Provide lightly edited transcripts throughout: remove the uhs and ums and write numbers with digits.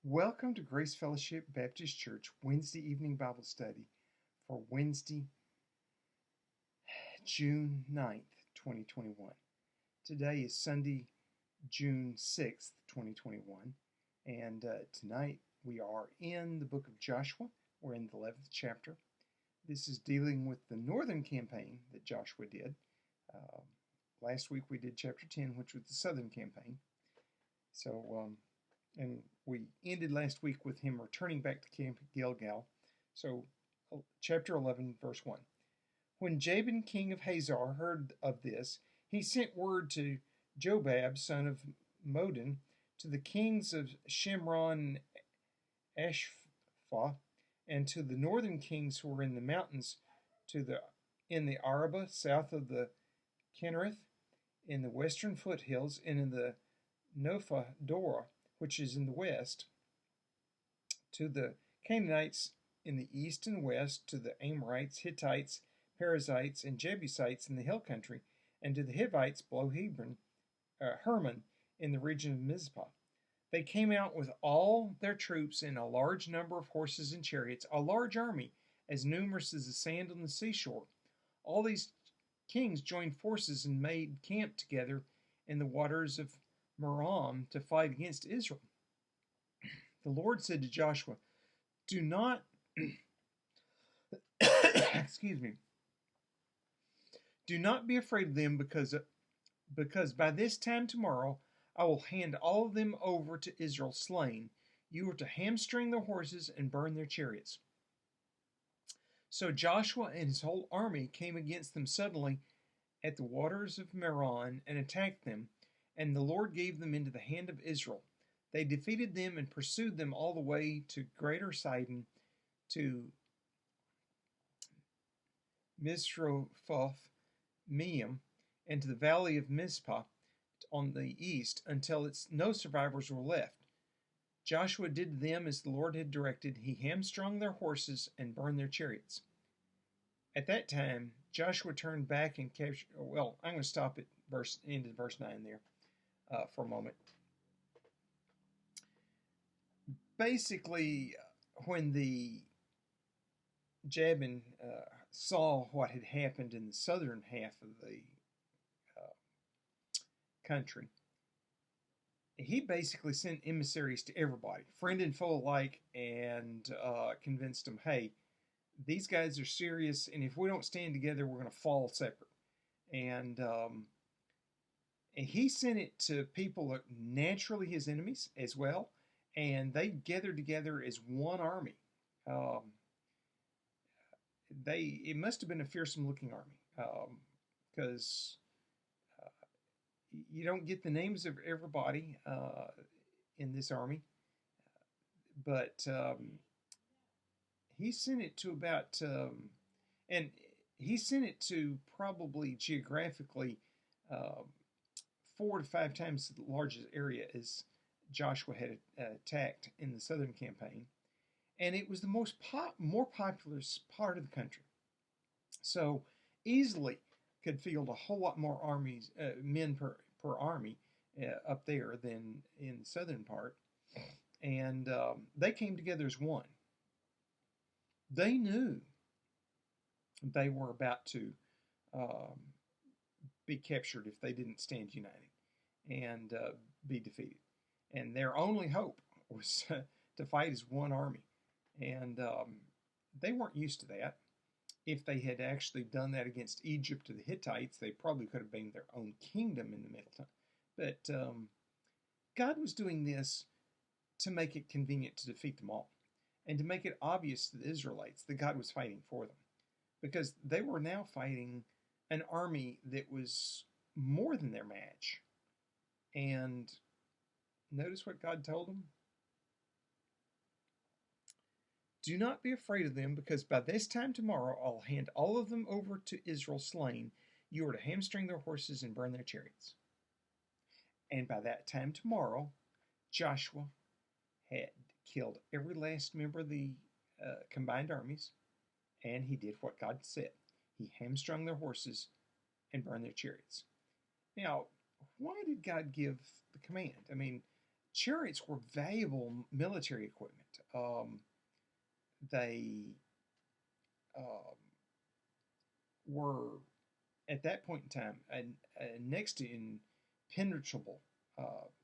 Welcome to Grace Fellowship Baptist Church Wednesday evening Bible study for Wednesday, June 9th, 2021. Today is Sunday, June 6th, 2021, and tonight we are in the book of Joshua. We're in the 11th chapter. This is dealing with the northern campaign that Joshua did. Last week we did chapter 10, which was the southern campaign. And we ended last week with him returning back to Camp Gilgal. So, chapter 11, verse 1. When Jabin, king of Hazor, heard of this, he sent word to Jobab, son of Modin, to the kings of Shimron and Ashphah, and to the northern kings who were in the mountains, in the Arabah, south of the Kinnereth, in the western foothills, and in the Nopha Dora, which is in the west, to the Canaanites in the east and west, to the Amorites, Hittites, Perizzites, and Jebusites in the hill country, and to the Hivites below Hermon in the region of Mizpah. They came out with all their troops and a large number of horses and chariots, a large army, as numerous as the sand on the seashore. All these kings joined forces and made camp together in the waters of Merom to fight against Israel. The Lord said to Joshua, "Do not excuse me. Do not be afraid of them, because by this time tomorrow I will hand all of them over to Israel slain. You are to hamstring their horses and burn their chariots." So Joshua and his whole army came against them suddenly at the waters of Merom and attacked them, and the Lord gave them into the hand of Israel. They defeated them and pursued them all the way to Greater Sidon, to Misrophoth-Maim, and to the valley of Mizpah on the east, until no survivors were left. Joshua did to them as the Lord had directed. He hamstrung their horses and burned their chariots. At that time, Joshua turned back and captured. Well, I'm going to stop at end of verse 9 there for a moment. Basically, when the Jabin saw what had happened in the southern half of the country, he basically sent emissaries to everybody, friend and foe alike, and convinced them, hey, these guys are serious, and if we don't stand together, we're going to fall separate. And he sent it to people that naturally his enemies as well, and they gathered together as one army. It must have been a fearsome looking army, because you don't get the names of everybody in this army, but he sent it to about, and he sent it to probably geographically 4 to 5 times the largest area as Joshua had attacked in the southern campaign, and it was the more populous part of the country, so easily could field a whole lot more men per army up there than in the southern part, and they came together as one. They knew they were about to be captured if they didn't stand united and be defeated. And their only hope was to fight as one army. And they weren't used to that. If they had actually done that against Egypt or the Hittites, they probably could have been their own kingdom in the middle time. But God was doing this to make it convenient to defeat them all, and to make it obvious to the Israelites that God was fighting for them, because they were now fighting an army that was more than their match. And notice what God told them. Do not be afraid of them, because by this time tomorrow I'll hand all of them over to Israel slain. You are to hamstring their horses and burn their chariots. And by that time tomorrow, Joshua had killed every last member of the combined armies, and he did what God said. He hamstrung their horses and burned their chariots. Now, why did God give the command? I mean, chariots were valuable military equipment. They um, were at that point in time a next to impenetrable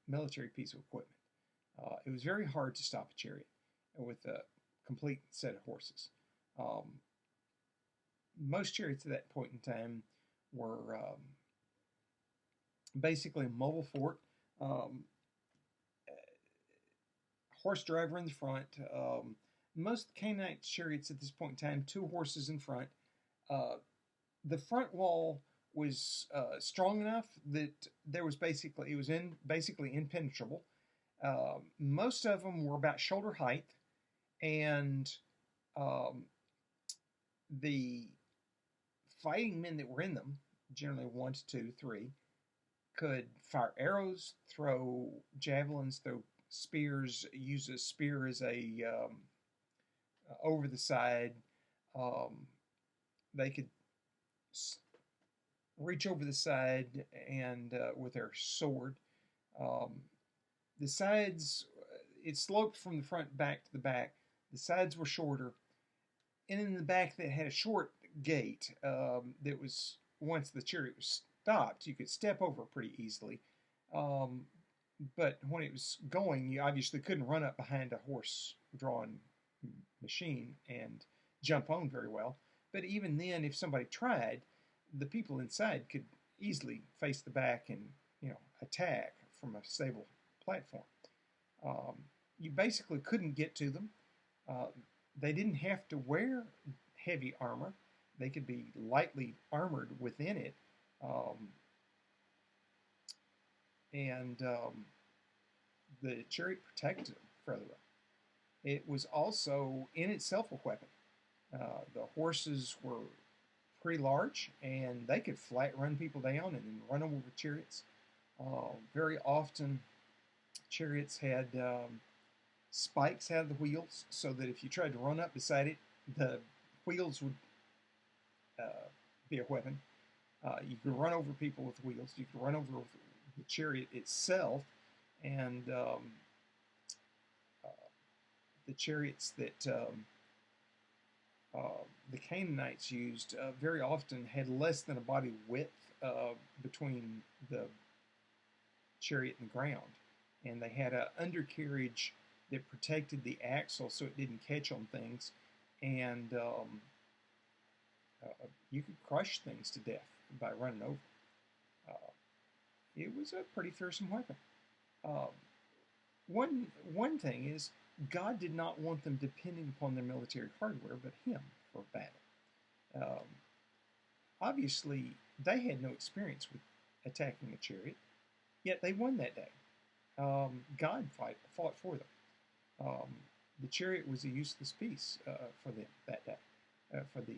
military piece of equipment. It was very hard to stop a chariot with a complete set of horses. Um, most chariots at that point in time were basically a mobile fort, um, horse driver in the front. Most Canaanite chariots at this point in time, two horses in front. Uh, the front wall was strong enough that there was basically it was basically impenetrable. Most of them were about shoulder height, and um, the fighting men that were in them, generally one to two, three, could fire arrows, throw javelins, throw spears, use a spear as a over the side. Um, they could reach over the side and with their sword. Um, the sides, it sloped from the front back to the back. The sides were shorter, and in the back they had a short gate that was once the chariot was stopped, you could step over pretty easily. Um, but when it was going, you obviously couldn't run up behind a horse-drawn machine and jump on very well. But even then, if somebody tried, the people inside could easily face the back and attack from a stable platform. Um, you basically couldn't get to them. Uh, they didn't have to wear heavy armor. They could be lightly armored within it. Um, and the chariot protected them fairly well. It was also in itself a weapon. The horses were pretty large, and they could flat run people down and then run them over chariots. Very often, chariots had spikes out of the wheels, so that if you tried to run up beside it, the wheels would be a weapon. You could run over people with wheels. You could run over the chariot itself, and the chariots that the Canaanites used very often had less than a body width between the chariot and the ground, and they had an undercarriage that protected the axle so it didn't catch on things, and you could crush things to death by running over. It was a pretty fearsome weapon. Uh, one thing is, God did not want them depending upon their military hardware, but Him for battle. Um, Obviously, they had no experience with attacking a chariot, yet they won that day. God fought for them. The chariot was a useless piece for them that day, for the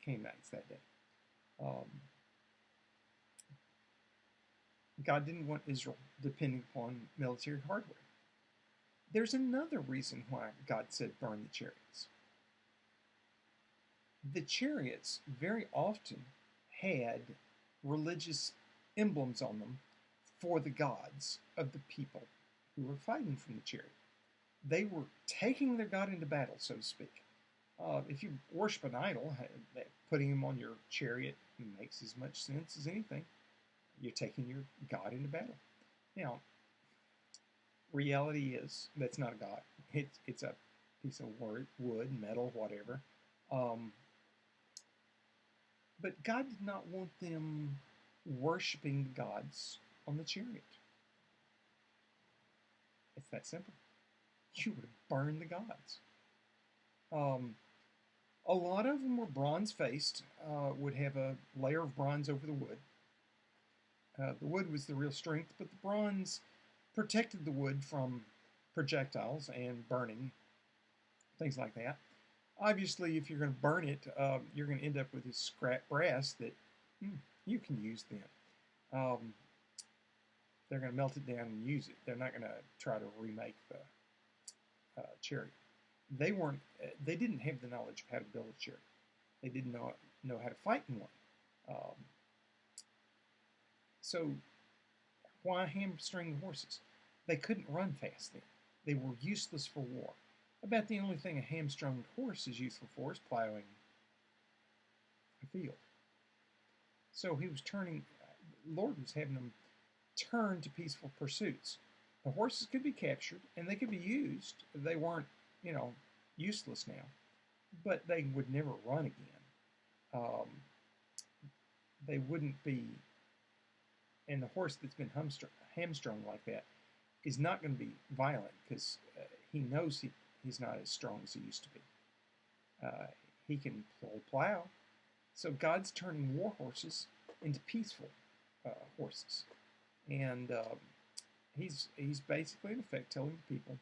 Canaanites that day. God didn't want Israel depending upon military hardware. There's another reason why God said burn the chariots. The chariots very often had religious emblems on them for the gods of the people who were fighting from the chariot. They were taking their god into battle, so to speak. If you worship an idol, putting him on your chariot makes as much sense as anything. You're taking your god into battle. Now, reality is that's not a god. It's a piece of wood, metal, whatever. But God did not want them worshiping gods on the chariot. It's that simple. You would burn the gods. A lot of them were bronze-faced, would have a layer of bronze over the wood. The wood was the real strength, but the bronze protected the wood from projectiles and burning, things like that. Obviously, if you're going to burn it, you're going to end up with this scrap brass that you can use then. They're going to melt it down and use it. They're not going to try to remake the chariot. They didn't have the knowledge of how to build a chariot. They didn't know how to fight in one. So why hamstring the horses? They couldn't run fast then. They were useless for war. About the only thing a hamstrung horse is useful for is plowing a field. So he was turning, the Lord was having them turn to peaceful pursuits. The horses could be captured and they could be used. They weren't, useless now, but they would never run again. They wouldn't be, and the horse that's been hamstrung like that is not going to be violent because he knows he's not as strong as he used to be. He can plow. So God's turning war horses into peaceful horses. And he's basically, in effect, telling the people,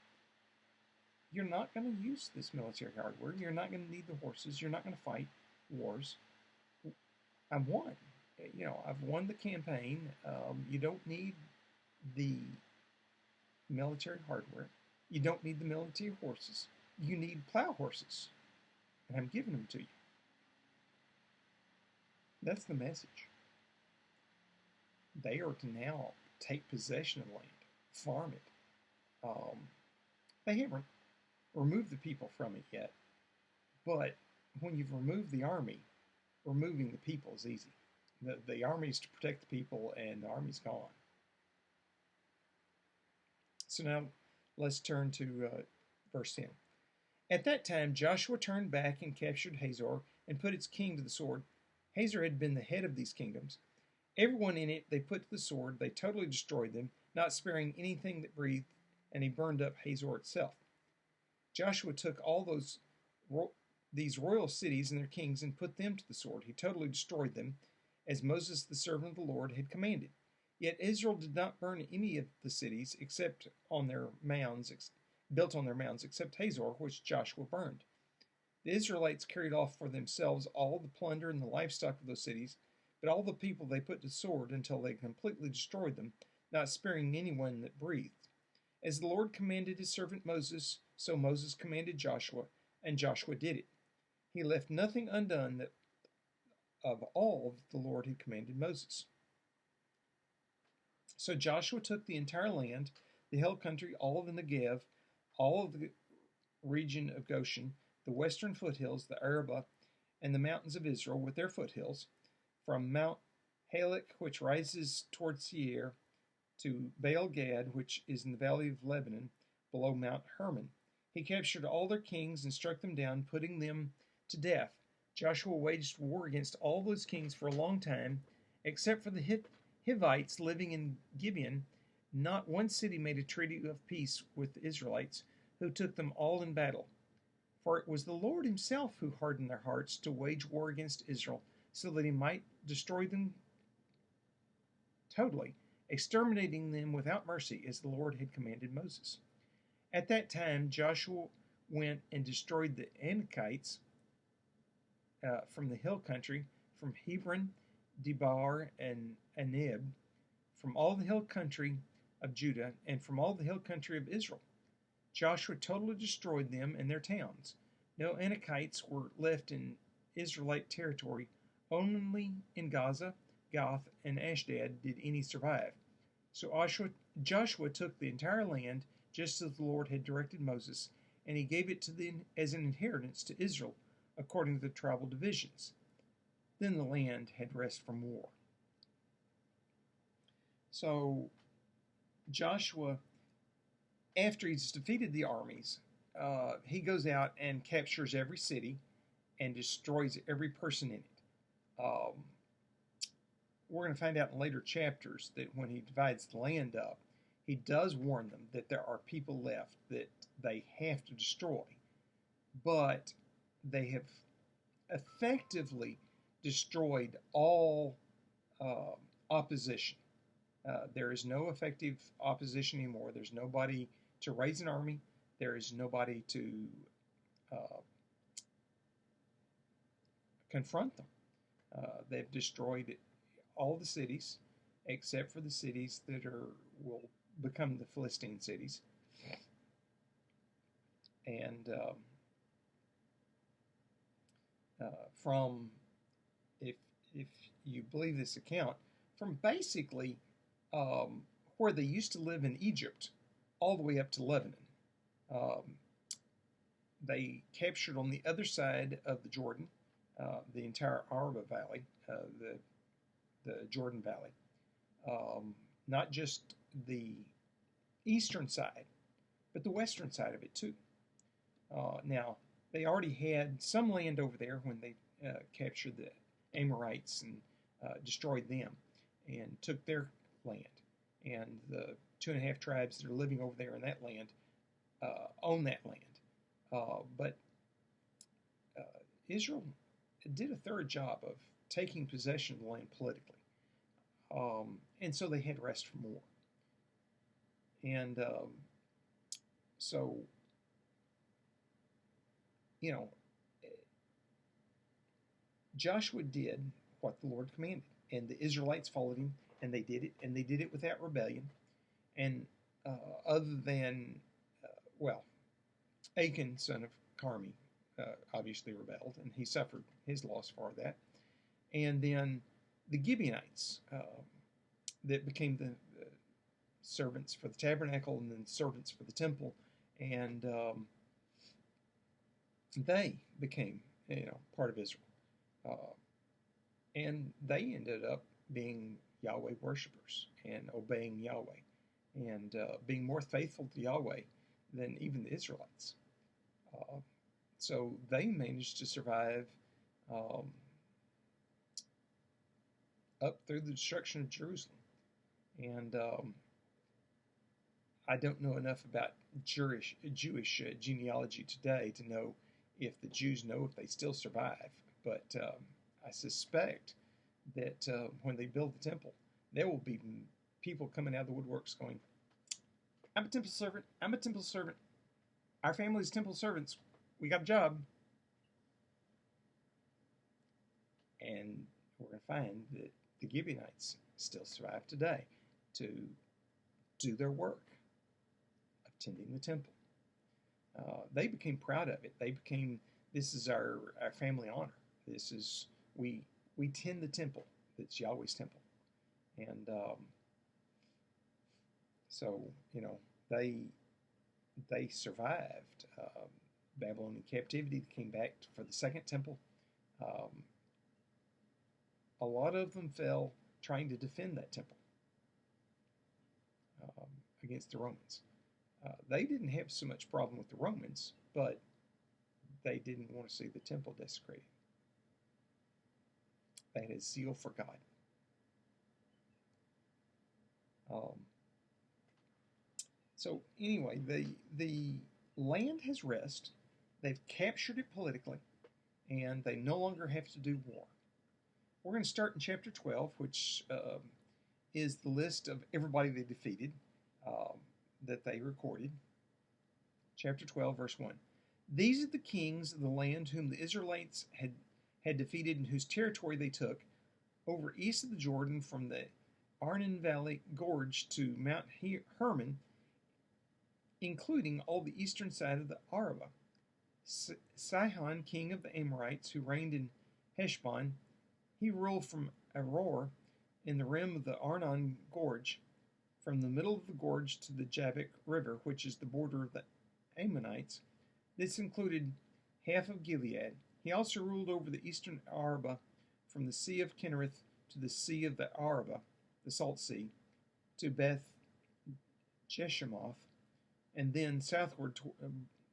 you're not going to use this military hardware. You're not going to need the horses. You're not going to fight wars. I've won. I've won the campaign. You don't need the military hardware. You don't need the military horses. You need plow horses. And I'm giving them to you. That's the message. They are to now take possession of land, farm it. They haven't removed the people from it yet, but when you've removed the army, removing the people is easy. The army is to protect the people, and the army's gone. So now let's turn to verse 10. At that time, Joshua turned back and captured Hazor and put its king to the sword. Hazor had been the head of these kingdoms. Everyone in it they put to the sword. They totally destroyed them, not sparing anything that breathed, and he burned up Hazor itself. Joshua took all these royal cities and their kings and put them to the sword. He totally destroyed them, as Moses, the servant of the Lord, had commanded. Yet Israel did not burn any of the cities except on their mounds, built on their mounds, except Hazor, which Joshua burned. The Israelites carried off for themselves all the plunder and the livestock of those cities, but all the people they put to sword until they completely destroyed them, not sparing anyone that breathed. As the Lord commanded his servant Moses, so Moses commanded Joshua, and Joshua did it. He left nothing undone of all that the Lord had commanded Moses. So Joshua took the entire land, the hill country, all of the Negev, all of the region of Goshen, the western foothills, the Arabah, and the mountains of Israel with their foothills, from Mount Halak, which rises toward Seir, to Baal Gad, which is in the valley of Lebanon, below Mount Hermon. He captured all their kings and struck them down, putting them to death. Joshua waged war against all those kings for a long time, except for the Hivites living in Gibeon. Not one city made a treaty of peace with the Israelites, who took them all in battle. For it was the Lord himself who hardened their hearts to wage war against Israel, so that he might destroy them totally, exterminating them without mercy, as the Lord had commanded Moses. At that time, Joshua went and destroyed the Anakites from the hill country, from Hebron, Debar, and Anib, from all the hill country of Judah, and from all the hill country of Israel. Joshua totally destroyed them and their towns. No Anakites were left in Israelite territory. Only in Gaza, Gath, and Ashdod did any survive. So Joshua took the entire land, just as the Lord had directed Moses, and he gave it to them as an inheritance to Israel, according to the tribal divisions. Then the land had rest from war. So Joshua, after he's defeated the armies, he goes out and captures every city and destroys every person in it. We're going to find out in later chapters that when he divides the land up, he does warn them that there are people left that they have to destroy. But they have effectively destroyed all opposition. There is no effective opposition anymore. There's nobody to raise an army. There is nobody to confront them. They've destroyed all the cities except for the cities that will become the Philistine cities. And from, if you believe this account, from basically where they used to live in Egypt, all the way up to Lebanon. Um, they captured on the other side of the Jordan, the entire Araba Valley, the Jordan Valley, not just the eastern side, but the western side of it too. Now, they already had some land over there when they captured the Amorites and destroyed them and took their land. And the 2.5 tribes that are living over there in that land own that land. But Israel did a thorough job of taking possession of the land politically. And so they had rest from war. And so, you know, Joshua did what the Lord commanded, and the Israelites followed him, and they did it without rebellion. And other than, well, Achan, son of Carmi, obviously rebelled, and he suffered his loss for that. And then the Gibeonites that became the servants for the tabernacle and then servants for the temple, and they became, part of Israel. And they ended up being Yahweh worshipers and obeying Yahweh and being more faithful to Yahweh than even the Israelites. So they managed to survive up through the destruction of Jerusalem. And I don't know enough about Jewish genealogy today to know if the Jews know if they still survive. But I suspect that when they build the temple, there will be people coming out of the woodworks going, I'm a temple servant. I'm a temple servant. Our family's temple servants. We got a job. And we're going to find that the Gibeonites still survive today to do their work of tending the temple. They became proud of it. They became, this is our family honor. This is, we tend the temple. It's Yahweh's temple. And so, they survived Babylonian captivity. They came back for the second temple. A lot of them fell trying to defend that temple against the Romans. They didn't have so much problem with the Romans, but they didn't want to see the temple desecrated. They had a zeal for God. So anyway, the land has rest. They've captured it politically, and they no longer have to do war. We're going to start in chapter 12, which is the list of everybody they defeated that they recorded. Chapter 12, verse 1. These are the kings of the land whom the Israelites had defeated and whose territory they took over east of the Jordan from the Arnon Valley Gorge to Mount Hermon, including all the eastern side of the Araba. Sihon, king of the Amorites, who reigned in Heshbon, he ruled from Aroer in the rim of the Arnon Gorge, from the middle of the gorge to the Jabbok River, which is the border of the Ammonites. This included half of Gilead. He also ruled over the eastern Araba, from the Sea of Kinnereth to the Sea of the Araba, the Salt Sea, to Beth Jeshimoth, and then southward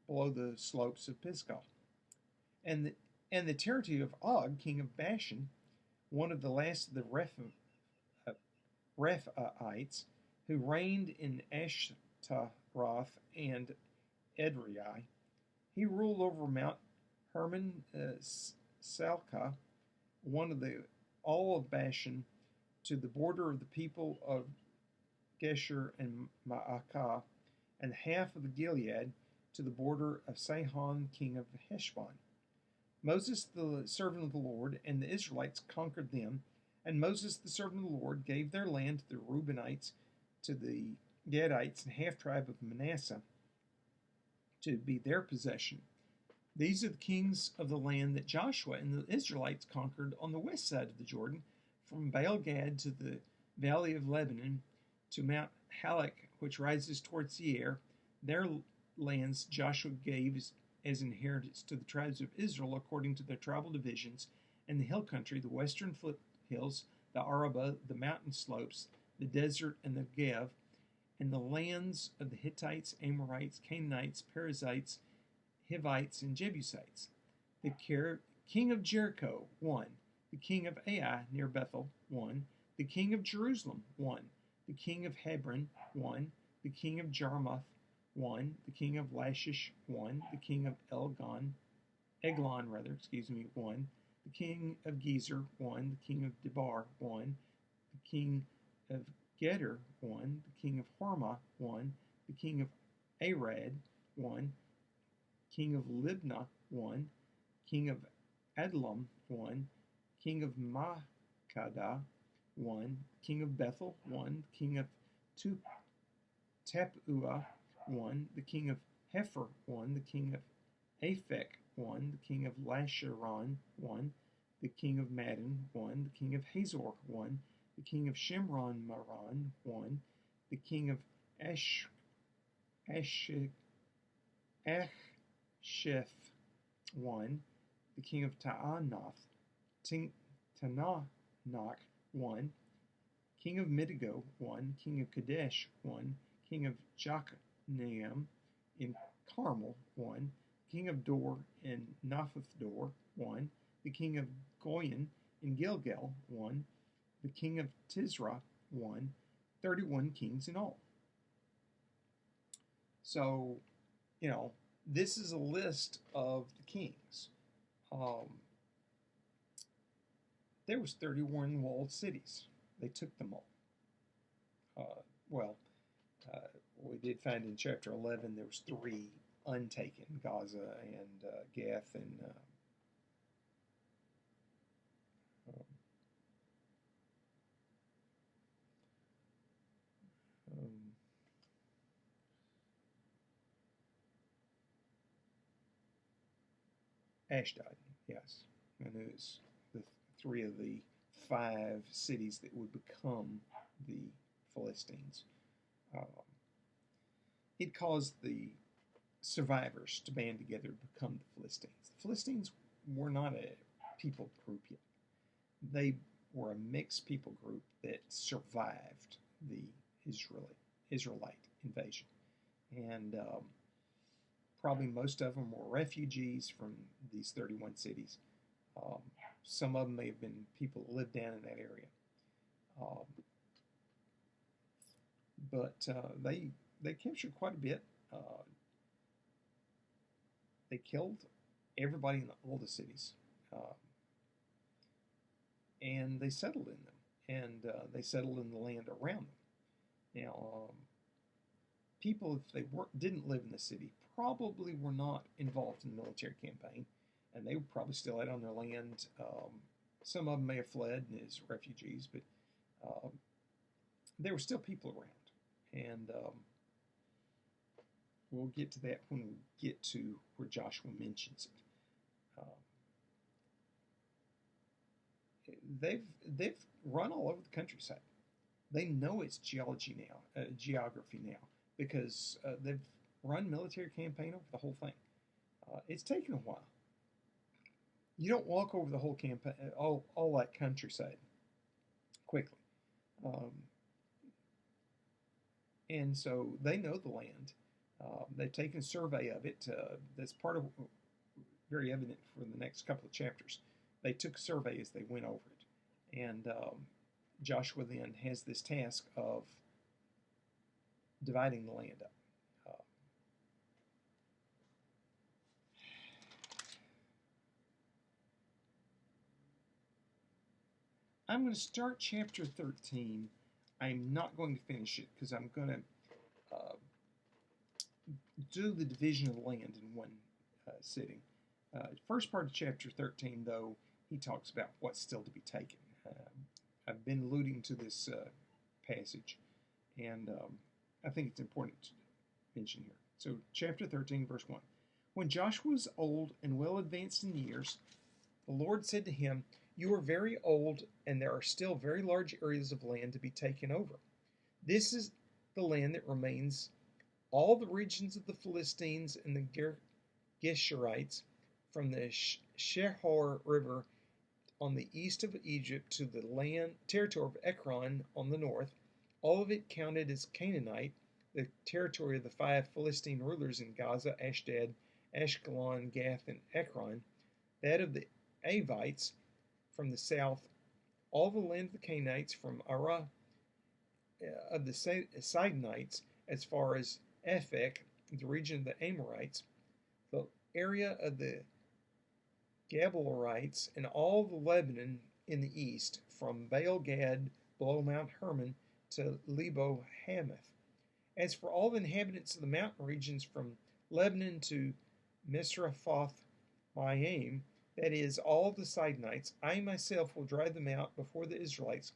below the slopes of Pisgah. And the territory of Og, king of Bashan, one of the last of the Rephaites, who reigned in Ashtaroth and Edrei. He ruled over Mount Hermon, Salcah, all of Bashan, to the border of the people of Geshur and Maacah, and half of the Gilead to the border of Sihon, king of Heshbon. Moses, the servant of the Lord, and the Israelites conquered them, and Moses, the servant of the Lord, gave their land to the Reubenites, to the Gadites, and half-tribe of Manasseh, to be their possession. These are the kings of the land that Joshua and the Israelites conquered on the west side of the Jordan, from Baal Gad to the valley of Lebanon, to Mount Halak, which rises towards the air. Their lands Joshua gave as inheritance to the tribes of Israel according to their tribal divisions, and the hill country, the western foothills, the Arabah, the mountain slopes, the desert, and the Negev, and the lands of the Hittites, Amorites, Canaanites, Perizzites, Hivites, and Jebusites. The king of Jericho, 1. The king of Ai near Bethel, 1. The king of Jerusalem, 1. The king of Hebron, 1. The king of Jarmuth, 1. The king of Lachish, 1. The king of Eglon, 1. The king of Gezer, 1. The king of Debar, 1. The king of Geder, 1. The king of Hormah, 1. The king of Arad, 1. King of Libnah, 1. King of Adullam, 1. King of Makkedah, 1. King of Bethel, 1. King of Tappuah, 1. The king of Hepher, 1. The king of Aphek, 1. The king of Lasharon, 1. The king of Madon, 1. The king of Hazor, 1. The king of Shimron Maron, 1. The king of Asheth, 1. The king of Taanach, 1. King of Midigo, 1. King of Kadesh, 1. King of Jokneam in Carmel, 1. King of Dor in Naphath Dor, 1. The king of Goyen in Gilgal, 1. The king of Tisra, 1. 31 kings in all. So, this is a list of the kings. There was 31 walled cities. They took them all. We did find in chapter 11 there was 3 untaken, Gaza and Gath and Ashdod, yes. And it was the 3 of the 5 cities that would become the Philistines. It caused the survivors to band together to become the Philistines. The Philistines were not a people group yet. They were a mixed people group that survived the Israelite invasion. And probably most of them were refugees from these 31 cities. Some of them may have been people that lived down in that area. But they captured quite a bit. They killed everybody in all the cities. And they settled in them. And they settled in the land around them. Now, people, if they didn't live in the city, probably were not involved in the military campaign, and they were probably still out on their land. Some of them may have fled as refugees, but there were still people around. And we'll get to that when we get to where Joshua mentions it. They've run all over the countryside. They know its geography now, because they've run military campaign over the whole thing. It's taken a while. You don't walk over the whole campaign, all that countryside quickly. And so they know the land. They've taken a survey of it. That's part of very evident for the next couple of chapters. They took a survey as they went over it. And Joshua then has this task of dividing the land up. I'm going to start chapter 13. I'm not going to finish it because I'm going to do the division of the land in one sitting. First part of chapter 13, though, he talks about what's still to be taken. I've been alluding to this passage, and I think it's important to mention here. So, chapter 13, verse 1. When Joshua was old and well advanced in years, the Lord said to him, "You are very old, and there are still very large areas of land to be taken over. This is the land that remains, all the regions of the Philistines and the Geshurites, from the Shehor River on the east of Egypt to the land territory of Ekron on the north, all of it counted as Canaanite, the territory of the 5 Philistine rulers in Gaza, Ashdod, Ashkelon, Gath, and Ekron, that of the Avites from the south, all the land of the Canaanites from Arah, of the Sidonites as far as Aphek, the region of the Amorites, the area of the Gabalites, and all the Lebanon in the east, from Baal Gad below Mount Hermon to Lebo Hamath. As for all the inhabitants of the mountain regions from Lebanon to Misrephoth Maim, that is, all the Sidonites, I myself will drive them out before the Israelites.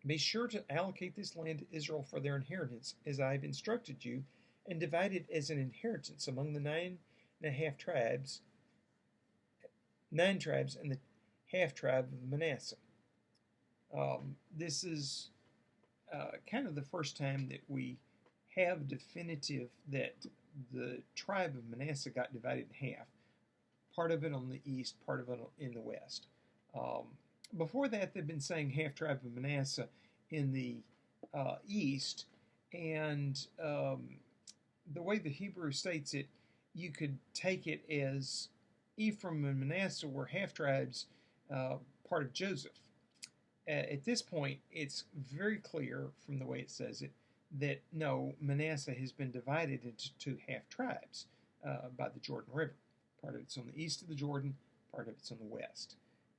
Be sure to allocate this land to Israel for their inheritance, as I have instructed you, and divide it as an inheritance among the 9.5 tribes, 9 tribes, and the half tribe of Manasseh. This is kind of the first time that we have definitive that the tribe of Manasseh got divided in half. Part of it on the east, part of it in the west. Before that, they've been saying half tribe of Manasseh in the east, and the way the Hebrew states it, you could take it as Ephraim and Manasseh were half tribes, part of Joseph. At this point, it's very clear from the way it says it that no, Manasseh has been divided into 2 half tribes by the Jordan River. Part of it's on the east of the Jordan, part of it's on the west.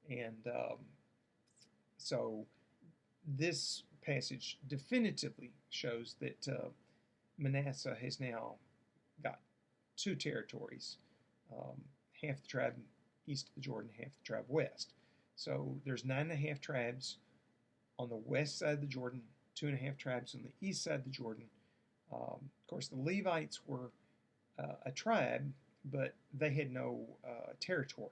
And so this passage definitively shows that Manasseh has now got 2 territories, half the tribe east of the Jordan, half the tribe west. So there's 9.5 tribes on the west side of the Jordan, 2.5 tribes on the east side of the Jordan. Of course, the Levites were a tribe, but they had no territory.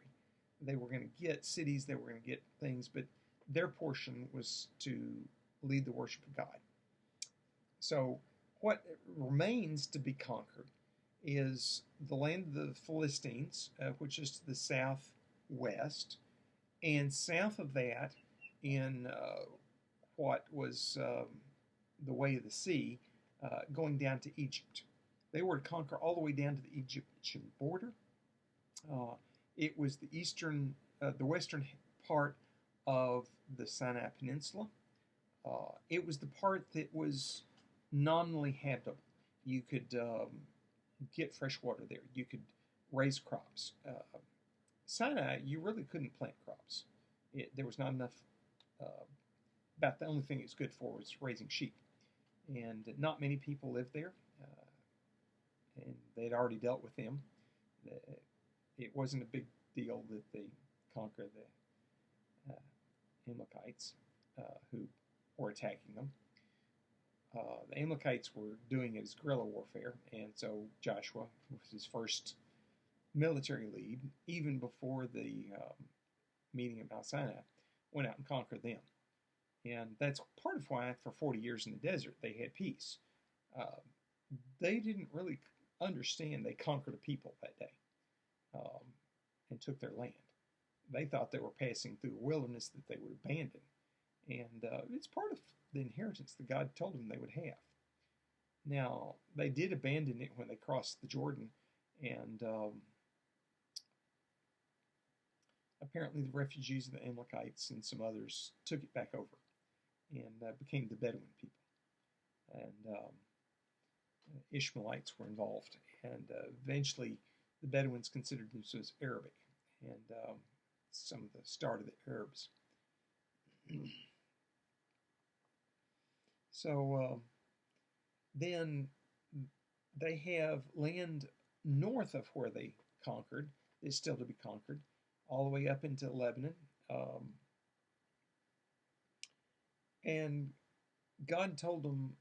They were going to get cities, they were going to get things, but their portion was to lead the worship of God. So what remains to be conquered is the land of the Philistines, which is to the southwest, and south of that, in what was the way of the sea, going down to Egypt. They were to conquer all the way down to the Egyptian border. It was the western part of the Sinai Peninsula. It was the part that was nominally habitable. You could get fresh water there. You could raise crops. Sinai, you really couldn't plant crops. There was not enough. About the only thing it's good for was raising sheep, and not many people lived there. And they'd already dealt with them. It wasn't a big deal that they conquer the Amalekites who were attacking them. The Amalekites were doing it as guerrilla warfare, and so Joshua was his first military lead, even before the meeting at Mount Sinai, went out and conquered them. And that's part of why, for 40 years in the desert, they had peace. They didn't really understand they conquered a people that day and took their land. They thought they were passing through a wilderness that they would abandon. And it's part of the inheritance that God told them they would have. Now, they did abandon it when they crossed the Jordan, and apparently the refugees of the Amalekites and some others took it back over and became the Bedouin people. And Ishmaelites were involved, and eventually the Bedouins considered themselves Arabic, and some of the start of the Arabs. So then they have land north of where they conquered, is still to be conquered, all the way up into Lebanon. And God told them,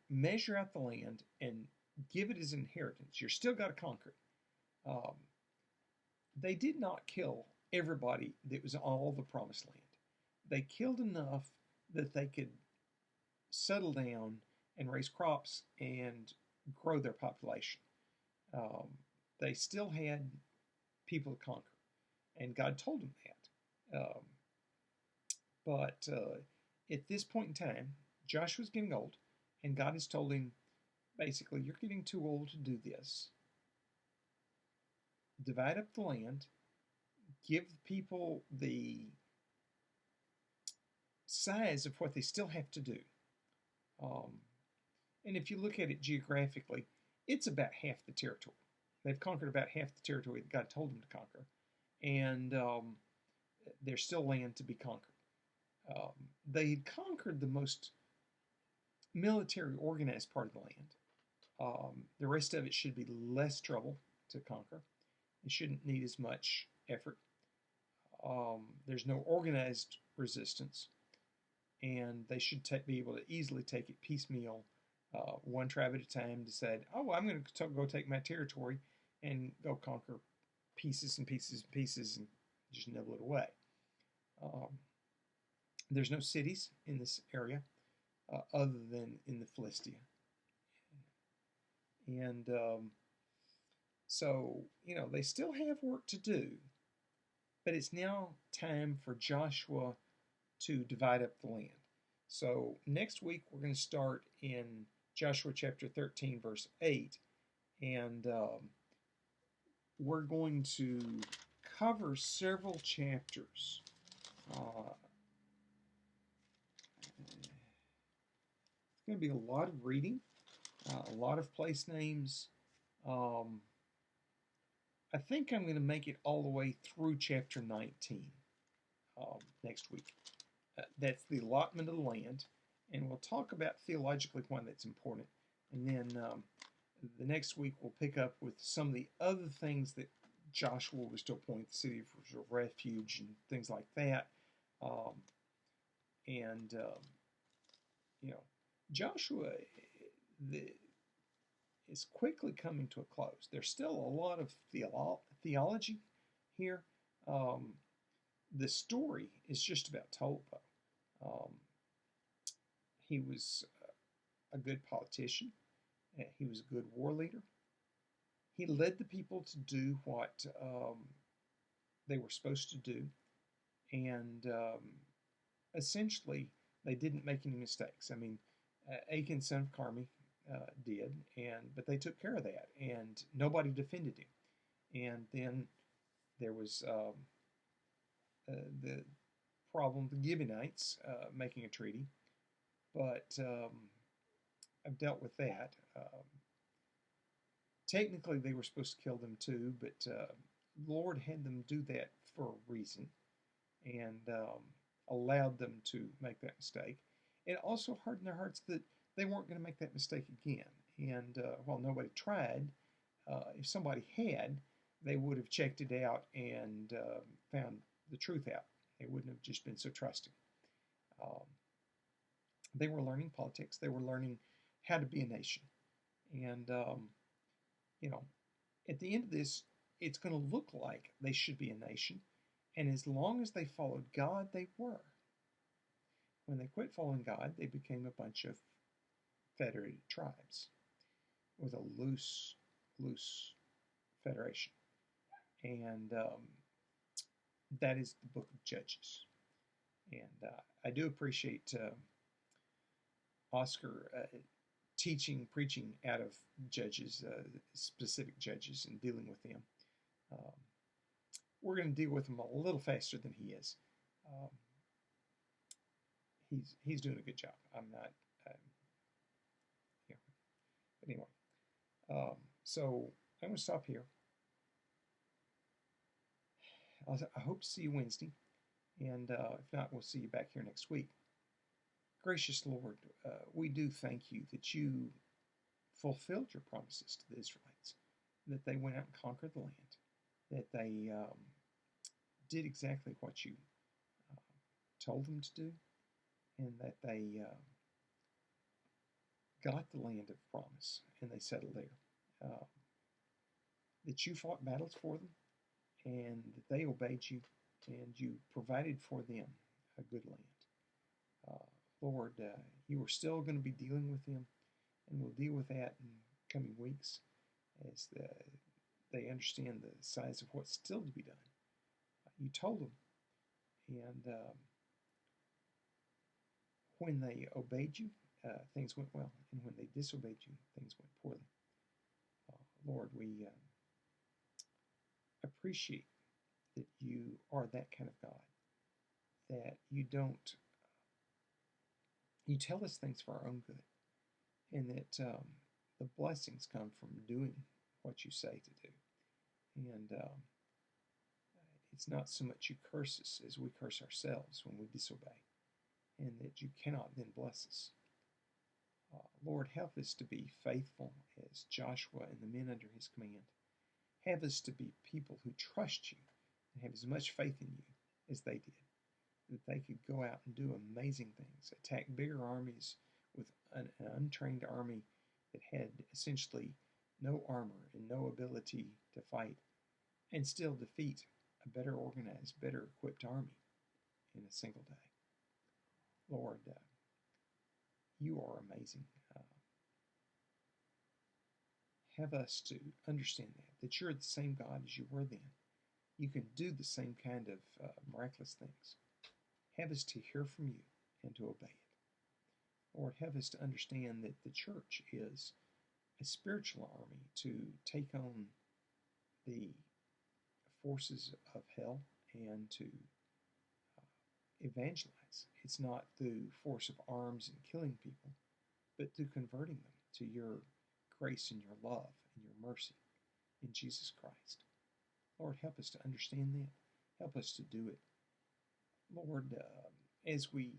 measure out the land and give it as inheritance. You're still got to conquer it. They did not kill everybody that was on all the promised land. They killed enough that they could settle down and raise crops and grow their population. Um, they still had people to conquer, and God told them that. But at this point in time, Joshua's getting old, and God has told him basically, you're getting too old to do this. Divide up the land, give people the size of what they still have to do. Um, and if you look at it geographically, it's about half the territory. They've conquered about half the territory that God told them to conquer, and there's still land to be conquered. They had conquered the most military organized part of the land. The rest of it should be less trouble to conquer. It shouldn't need as much effort. There's no organized resistance, and they should be able to easily take it piecemeal, one tribe at a time. Decide, oh, I'm going to go take my territory and go conquer pieces and pieces and pieces and just nibble it away. There's no cities in this area other than in the Philistia. And so, they still have work to do, but it's now time for Joshua to divide up the land. So next week we're going to start in Joshua chapter 13, verse 8, and we're going to cover several chapters. It's going to be a lot of reading, a lot of place names. I think I'm going to make it all the way through chapter 19 next week. That's the allotment of the land, and we'll talk about theologically why that's important. And then the next week we'll pick up with some of the other things that Joshua was to appoint, the city of refuge and things like that. Joshua is quickly coming to a close. There's still a lot of theology here. The story is just about told, though. He was a good politician. He was a good war leader. He led the people to do what they were supposed to do, and essentially they didn't make any mistakes. I mean, Achan, son of Carmi, did, but they took care of that, and nobody defended him. And then there was the problem, the Gibeonites making a treaty, but I've dealt with that. Technically, they were supposed to kill them too, but the Lord had them do that for a reason, and allowed them to make that mistake. It also hardened their hearts that they weren't going to make that mistake again. And while nobody tried, if somebody had, they would have checked it out and found the truth out. They wouldn't have just been so trusting. They were learning politics. They were learning how to be a nation. And, at the end of this, it's going to look like they should be a nation. And as long as they followed God, they were. When they quit following God, they became a bunch of federated tribes with a loose federation. And that is the book of Judges. And I do appreciate Oscar preaching out of Judges, specific Judges, and dealing with them. We're going to deal with them a little faster than he is. He's doing a good job. I'm not, but anyway. So I'm going to stop here. I hope to see you Wednesday, and if not, we'll see you back here next week. Gracious Lord, we do thank you that you fulfilled your promises to the Israelites, that they went out and conquered the land, that they did exactly what you told them to do, and that they got the land of promise and they settled there. That you fought battles for them, and that they obeyed you, and you provided for them a good land. Lord, you are still going to be dealing with them. And we'll deal with that in coming weeks as they understand the size of what's still to be done. You told them, and when they obeyed you, things went well, and when they disobeyed you, things went poorly. Lord, we appreciate that you are that kind of God, that you don't, you tell us things for our own good, and that the blessings come from doing what you say to do. And it's not so much you curse us as we curse ourselves when we disobey, and that you cannot then bless us. Lord, help us to be faithful as Joshua and the men under his command. Have us to be people who trust you and have as much faith in you as they did, that they could go out and do amazing things, attack bigger armies with an untrained army that had essentially no armor and no ability to fight, and still defeat a better organized, better equipped army in a single day. Lord, you are amazing. Have us to understand that you're the same God as you were then. You can do the same kind of miraculous things. Have us to hear from you and to obey it. Lord, have us to understand that the church is a spiritual army to take on the forces of hell and to evangelize. It's not through force of arms and killing people, but through converting them to your grace and your love and your mercy in Jesus Christ. Lord, help us to understand that. Help us to do it. Lord, as we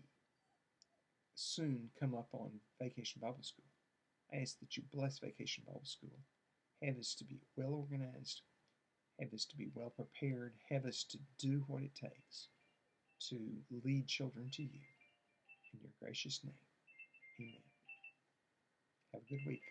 soon come up on Vacation Bible School, I ask that you bless Vacation Bible School. Have us to be well organized. Have us to be well prepared. Have us to do what it takes to lead children to you. In your gracious name, amen. Have a good week.